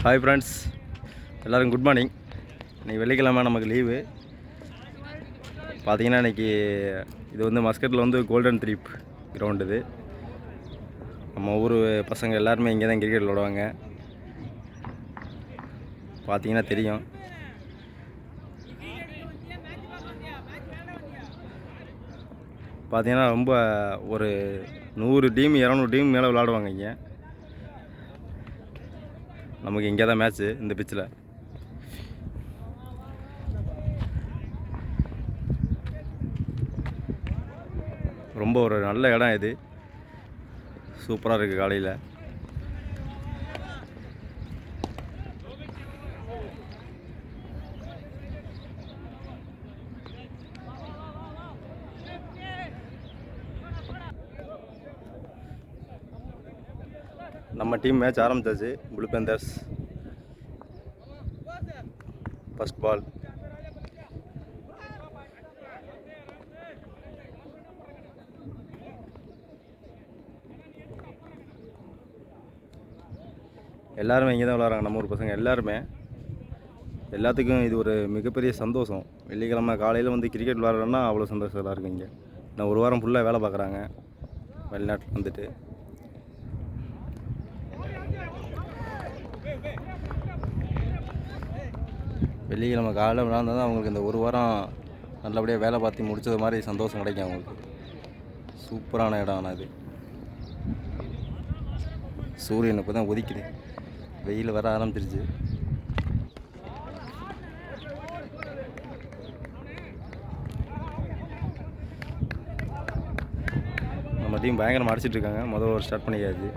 Hi friends, எல்லோரும் good morning. இன்றைக்கி வெள்ளிக்கிழமை நமக்கு லீவு. பார்த்தீங்கன்னா இன்றைக்கி இது வந்து மஸ்கட்டில் வந்து கோல்டன் த்ரீப் கிரவுண்டு. இது நம்ம ஊர் பசங்க எல்லாருமே இங்கே தான் கிரிக்கெட் விளாடுவாங்க. பார்த்தீங்கன்னா தெரியும். பார்த்தீங்கன்னா ரொம்ப ஒரு 100 டீம் 200 டீம் மேலே விளாடுவாங்க இங்கே. நமக்கு இங்கே தான் மேட்ச்சு இந்த பிச்சில். ரொம்ப ஒரு நல்ல இடம் இது, சூப்பராக இருக்குது. காலையில் நம்ம டீம் மேட்ச் ஆரம்பிச்சாச்சு. Blue Panthers first ball. எல்லாருமே இங்கே தான் விளாட்றாங்க, நம்ம ஊர் பசங்க எல்லாருமே. எல்லாத்துக்கும் இது ஒரு மிகப்பெரிய சந்தோஷம். வெள்ளிக்கிழமை காலையில் வந்து கிரிக்கெட் விளாட்றோன்னா அவ்வளோ சந்தோஷம் எல்லாருக்கும். இங்கே நான் ஒரு வாரம் ஃபுல்லாக வேலை பார்க்குறாங்க வெளிநாட்டில் வந்துட்டு. வெள்ளிக்கிழமை காலையில் விளாண்டா தான் அவங்களுக்கு இந்த ஒரு வாரம் நல்லபடியாக வேலை பார்த்து முடிச்சது மாதிரி சந்தோஷம் கிடைக்கும் அவங்களுக்கு. சூப்பரான இடம். ஆனால் இது சூரியன் இப்போ தான் உதிக்குது, வெயில் வர ஆரம்பிச்சிருச்சு. நம்ம டீம் பயங்கரமாக அடிச்சிட்ருக்காங்க. முதல் ஒரு ஸ்டார்ட் பண்ணியாச்சு.